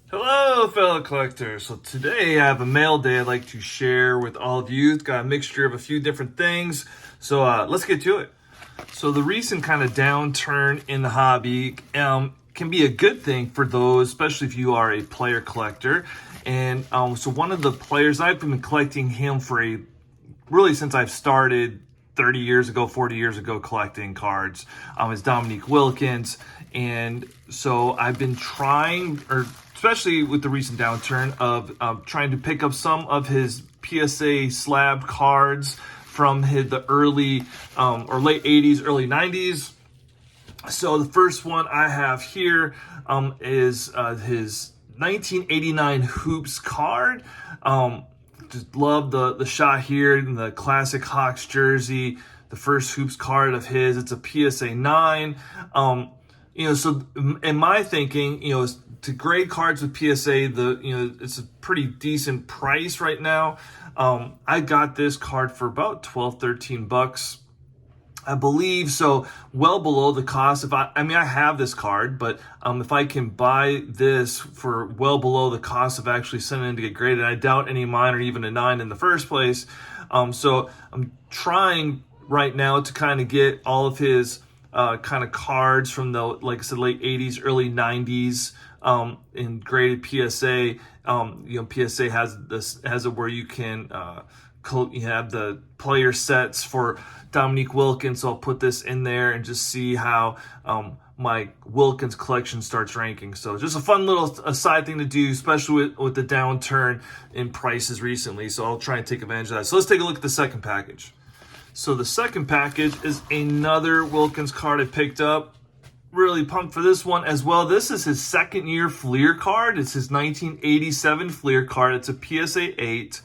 Hello, fellow collectors. So today I have a mail day I'd like to share with all of you. It's got a mixture of a few different things. So let's get to it. So the recent kind of downturn in the hobby can be a good thing for those, especially if you are a player collector. And so one of the players, I've been collecting him for really since I've started 30 years ago, 40 years ago, collecting cards, is Dominique Wilkins. And so I've been trying, or especially with the recent downturn, of trying to pick up some of his PSA slabbed cards from the early or late 80s, early 90s. So the first one I have here is his 1989 Hoops card. Just love the shot here in the classic Hawks jersey, the first Hoops card of his. It's a PSA 9. So in my thinking, to grade cards with PSA, it's a pretty decent price right now. I got this card for about $12-13, I believe, so well below the cost. I have this card, but if I can buy this for well below the cost of actually sending it to get graded, I doubt any of mine are even a 9 in the first place. So I'm trying right now to kind of get all of his kind of cards from the, like I said, late 80s, early 90s in graded PSA. PSA has it where you can you have the player sets for Dominique Wilkins. So I'll put this in there and just see how my Wilkins collection starts ranking. So just a fun little side thing to do, especially with the downturn in prices recently. So I'll try and take advantage of that. So let's take a look at the second package. So the second package is another Wilkins card I picked up. Really pumped for this one as well. This is his second year Fleer card. It's his 1987 Fleer card. It's a PSA 8.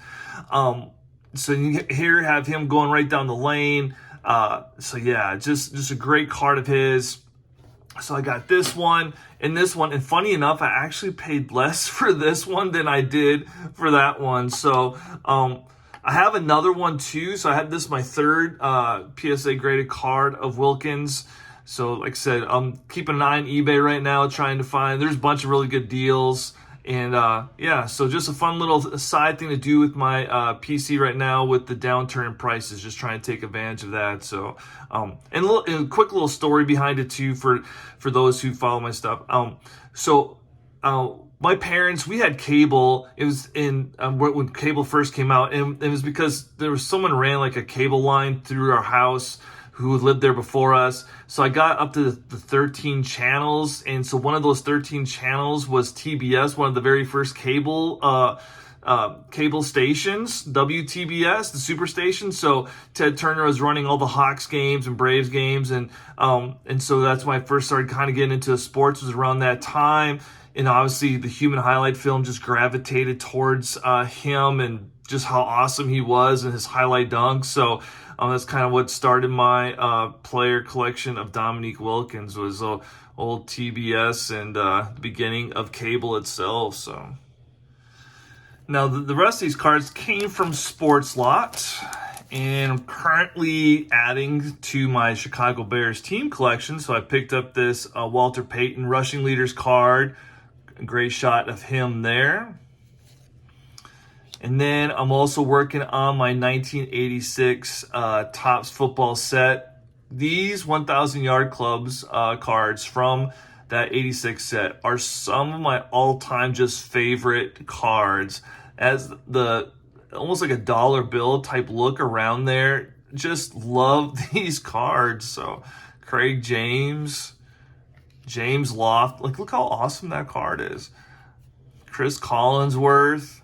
So you here have him going right down the lane. So yeah, just a great card of his. So I got this one and this one. And funny enough, I actually paid less for this one than I did for that one. So I have another one too. So I had this, my third PSA graded card of Wilkins. So like I said, I'm keeping an eye on eBay right now, trying to find, there's a bunch of really good deals. And yeah, so just a fun little side thing to do with my PC right now with the downturn in prices, just trying to take advantage of that. So, and a quick little story behind it too for those who follow my stuff. My parents, we had cable. It was in when cable first came out, and it was because there was someone ran like a cable line through our house who lived there before us. So I got up to the 13 channels, and so one of those 13 channels was TBS, one of the very first cable stations, WTBS, the super station. So Ted Turner was running all the Hawks games and Braves games, and so that's when I first started kind of getting into sports, was around that time. And obviously the Human Highlight film just gravitated towards him and just how awesome he was and his highlight dunks. So that's kind of what started my player collection of Dominique Wilkins, was old TBS and the beginning of cable itself. So now the rest of these cards came from Sports Lot, and I'm currently adding to my Chicago Bears team collection. So I picked up this Walter Payton rushing leaders card. A great shot of him there. And then I'm also working on my 1986 Topps football set. These 1,000 Yard Clubs cards from that 86 set are some of my all-time just favorite cards. As the almost like a dollar bill type look around there. Just love these cards. So Craig James Loft. Like, look how awesome that card is. Chris Collinsworth.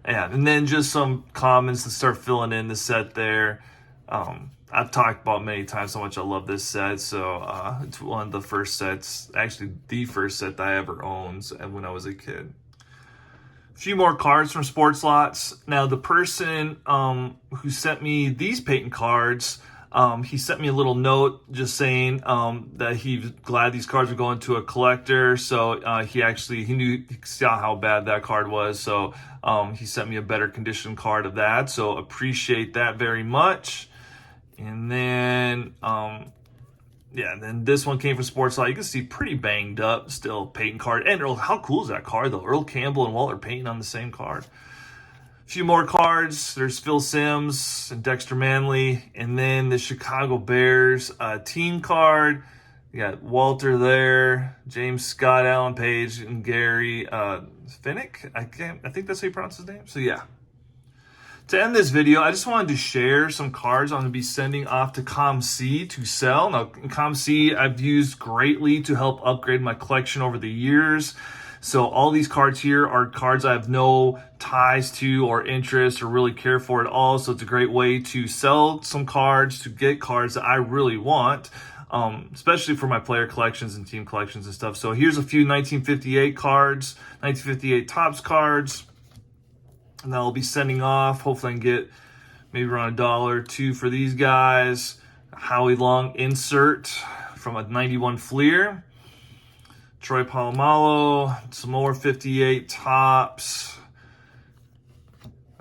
Yeah, and then just some comments to start filling in the set there. I've talked about many times how much I love this set. So it's one of the first sets, actually the first set that I ever owned when I was a kid. A few more cards from Sports Lots. Now, the person who sent me these Peyton cards, he sent me a little note just saying that he's glad these cards are going to a collector. So he saw how bad that card was. So he sent me a better condition card of that. So appreciate that very much. And then Yeah, and then this one came from Sports Law. You can see pretty banged up still Peyton card. And Earl, how cool is that card though? Earl Campbell and Walter Payton on the same card. A few more cards. There's Phil Simms and Dexter Manley. And then the Chicago Bears team card. You got Walter there, James Scott, Alan Page, and Gary Finnick. I think that's how you pronounce his name. So yeah. To end this video, I just wanted to share some cards I'm going to be sending off to COMC to sell. Now, COMC I've used greatly to help upgrade my collection over the years. So all these cards here are cards I have no ties to or interest or really care for at all. So it's a great way to sell some cards, to get cards that I really want, especially for my player collections and team collections and stuff. So here's a few 1958 cards, 1958 Topps cards. And I'll be sending off. Hopefully I can get maybe around $1 or $2 for these guys. Howie Long insert from a 91 Fleer. Troy Polamalu, some more 58 Topps.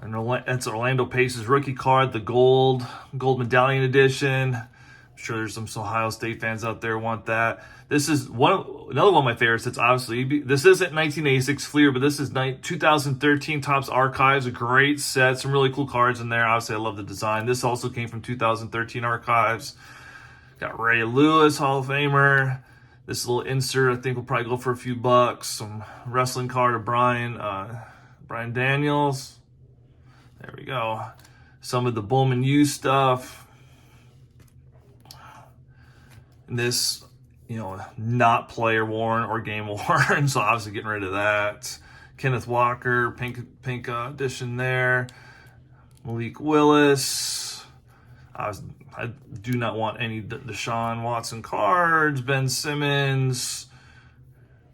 And that's Orlando Pace's rookie card, the gold medallion edition. I'm sure there's some Ohio State fans out there who want that. This is another one of my favorites. It's obviously, this isn't 1986 Fleer, but this is 2013 Topps Archives, a great set, some really cool cards in there. Obviously, I love the design. This also came from 2013 Archives. Got Ray Lewis, Hall of Famer. This little insert, I think, will probably go for a few bucks. Some wrestling card of Brian Daniels. There we go. Some of the Bowman U stuff. And this, not player worn or game worn, so obviously getting rid of that. Kenneth Walker, pink edition there. Malik Willis. I do not want any Deshaun Watson cards. Ben Simmons.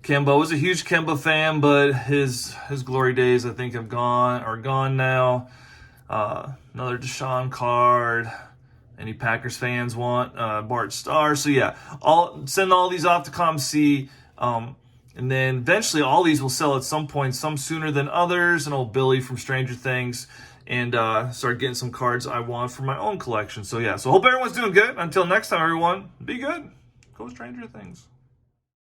Kemba was a huge Kemba fan, but his glory days I think are gone now. Another Deshaun card. Any Packers fans want Bart Starr? So yeah, send all these off to COMC, and then eventually all these will sell at some point, some sooner than others. And old Billy from Stranger Things, and start getting some cards I want for my own collection. So yeah, so hope everyone's doing good. Until next time, everyone, be good. Go Stranger Things.